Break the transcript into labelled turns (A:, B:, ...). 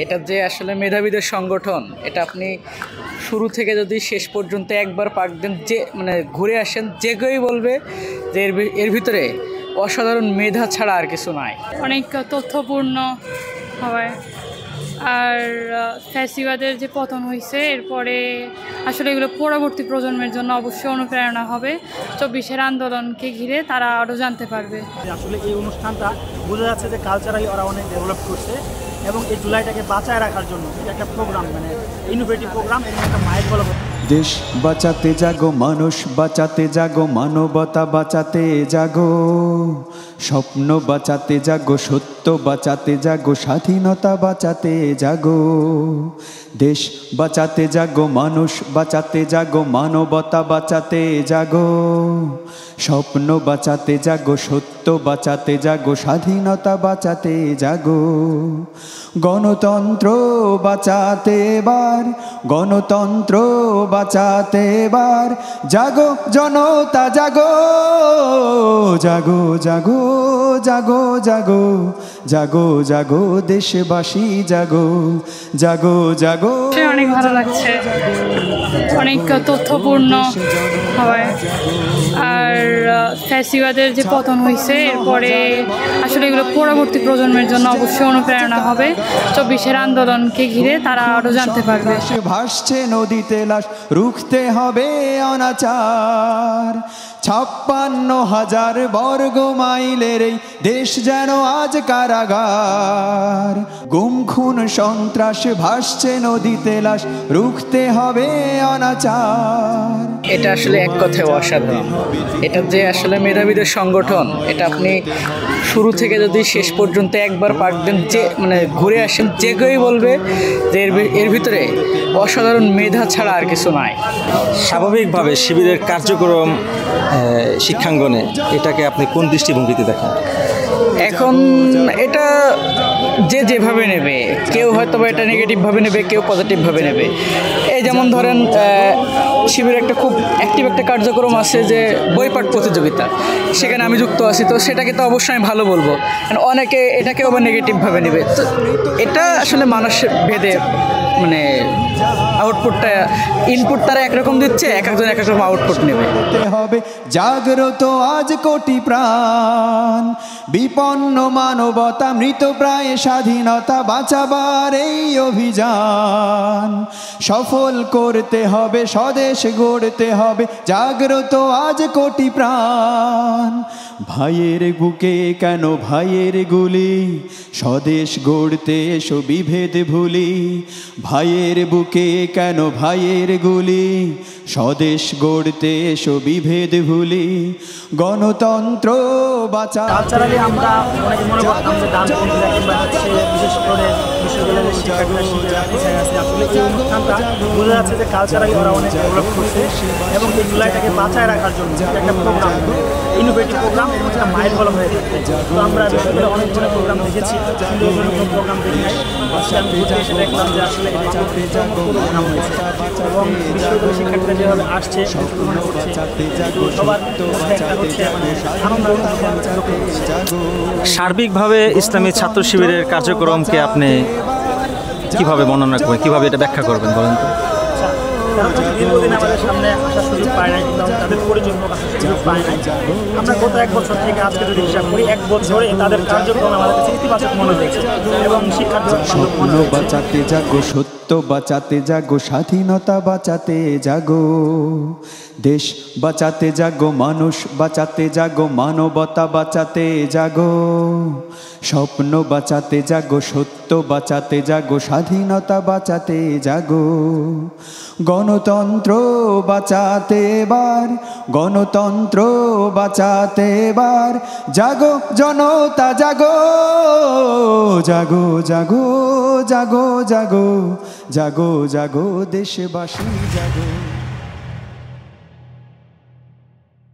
A: এটা যে আসলে মেধাবীদের সংগঠন, এটা আপনি শুরু থেকে যদি শেষ পর্যন্ত একবার পাক দেন, যে মানে ঘুরে আসেন, যে কেউই বলবে যে এর ভিতরে অসাধারণ মেধা ছাড়া আর কিছু নাই।
B: অনেক তথ্যপূর্ণ হবে। আর ফ্যাসিবাদের যে পতন হয়েছে এরপরে আসলে এগুলো পরবর্তী প্রজন্মের জন্য অবশ্যই অনুপ্রেরণা হবে। 24-এর আন্দোলনকে ঘিরে তারা আরও জানতে পারবে।
C: আসলে এই অনুষ্ঠানটা বোঝা যাচ্ছে যে কালচারালি ওরা অনেক ডেভেলপ করছে এবং এই জুলাইটাকে বাঁচায় রাখার জন্য এটা একটা প্রোগ্রাম, মানে ইনোভেটিভ প্রোগ্রাম এবং একটা মাইল বলা।
D: দেশ বাঁচাতে জাগো, মানুষ বাঁচাতে জাগো, মানবতা বাঁচাতে জাগো, স্বপ্ন বাঁচাতে জাগো, সত্য বাঁচাতে জাগো, স্বাধীনতা বাঁচাতে জাগো। দেশ বাঁচাতে জাগো, মানুষ বাঁচাতে জাগো, মানবতা বাঁচাতে জাগো, স্বপ্ন বাঁচাতে জাগো, সত্য বাঁচাতে জাগো, স্বাধীনতা বাঁচাতে জাগো। গণতন্ত্র বাঁচাতে এবার, গণতন্ত্র বাঁচাতে এবার, জাগো জনতা জাগো, জাগো জাগো জাগো জাগো, জাগো জাগো দেশবাসী জাগো, জাগো জাগো।
B: অনেক ভালো লাগছে, অনেক তথ্যপূর্ণ হয়। আর ফ্যাসিবাদের যে পতন হয়েছে এরপরে আসলে এগুলো পরবর্তী প্রজন্মের জন্য অবশ্যই অনুপ্রেরণা হবে। 24-এর আন্দোলনকে ঘিরে তারা আরও জানতে পারবে।
D: ভাসছে নদীতে লাশ, রুখতে হবে অনাচার। 56,000 বর্গ মাইলের এই দেশ যেন আজ কারাগার। গুম খুন সন্ত্রাস, ভাসছে নদীতে লাশ, রুখতে হবে অনাচার।
A: এটা আসলে এক কথায় অসাধারণ। এটা যে আসলে মেধাবীদের সংগঠন, এটা আপনি শুরু থেকে যদি শেষ পর্যন্ত একবার পাক দেন, যে মানে ঘুরে আসেন, যে কেউই বলবে যে এর ভিতরে অসাধারণ মেধা ছাড়া আর কিছু নাই।
E: স্বাভাবিকভাবে শিবিরের কার্যক্রম শিক্ষাঙ্গনে এটাকে আপনি কোন দৃষ্টিভঙ্গিতে দেখেন?
A: এখন এটা যে যেভাবে নেবে, কেউ হয়তো বা এটা নেগেটিভভাবে নেবে, কেউ পজিটিভভাবে নেবে। এই যেমন ধরেন শিবিরের একটা খুব অ্যাক্টিভ একটা কার্যক্রম আছে যে বইপাঠ প্রতিযোগিতা, সেখানে আমি যুক্ত আছি, তো সেটাকে তো অবশ্যই আমি ভালো বলবো। অনেকে এটাকেও আবার নেগেটিভভাবে নেবে। তো এটা আসলে মানুষের ভেদে মানে আউটপুটটা, ইনপুট তারা একরকম দিচ্ছে, এক একজন এক রকম আউটপুট নেবে।
D: হবে জাগ্রত আজ কোটি প্রাণ, বিপন্ন মানবতা, মৃত প্রায় স্বাধীনতা বাঁচাবার এই অভিযান সফল করতে হবে, স্বদেশ গড়তে হবে, জাগ্রত আজ কোটি প্রাণ। ভাইয়ের বুকে কেন ভাইয়ের গুলি, স্বদেশ গড়তে এসো বিভেদ ভুলি। ভাইয়ের বুকে কেন ভাইয়ের গুলি, স্বদেশ গড়তে এসো বিভেদ ভুলি। গণতন্ত্র বাঁচা।
C: কালচারালি আমরা অনেকে মনে করতাম যে ডান্স কিংবা বিশেষ করে বিশ্ববিদ্যালয়ের শিক্ষার্থীরা শিক্ষার্থীরা পিছিয়ে আছে। আসলে এই অনুষ্ঠানটা বোঝা যাচ্ছে যে কালচারালি ওরা অনেক ডেভেলপ করছে এবং এই জুলাইটাকে বাঁচায় রাখার জন্য এটা একটা প্রোগ্রাম, ইনোভেটিভ প্রোগ্রাম এবং একটা মাইল বলা হয়ে থাকে। তো আমরা বিশ্ববিদ্যালয়ে অনেকগুলো প্রোগ্রাম দেখেছি, কিন্তু কোনো প্রোগ্রাম দেখি নাই। আজকে আমি ঘুরতে এসে দেখলাম যে আসলে প্রোগ্রাম হয়েছে এবং বিশ্ববিদ্যালয়ের শিক্ষার্থীরা যেভাবে আসছে মনে করছে সবার আনন্দ।
E: সার্বিকভাবে ইসলামী ছাত্র শিবিরের কার্যক্রমকে আপনি কিভাবে বর্ণনা করবেন, কিভাবে এটা ব্যাখ্যা করবেন বলেন তো?
C: তারা দীর্ঘদিন আমাদের সামনে আসার সুযোগ পায় নাই, কিন্তু তাদের পরিচয় প্রকাশের সুযোগ পায় নাই। আমরা গত 1 বছর থেকে আজকে যদি হিসাব করি, 1 বছরে তাদের কার্যক্রম আমাদের কাছে ইতিবাচক মনে হয়েছে এবং শিক্ষার্থী
D: বাঁচাতে জাগো, সত্য বাঁচাতে জাগো, স্বাধীনতা বাঁচাতে জাগো। দেশ বাঁচাতে জাগো, মানুষ বাঁচাতে জাগো, মানবতা বাঁচাতে জাগো, স্বপ্ন বাঁচাতে জাগো, সত্য বাঁচাতে জাগো, স্বাধীনতা বাঁচাতে জাগো। গণতন্ত্র বাঁচাতে এবার, গণতন্ত্র বাঁচাতে এবার, জাগো জনতা জাগো, জাগো জাগো জাগো জাগো, জাগো জাগো দেশবাসী জাগো।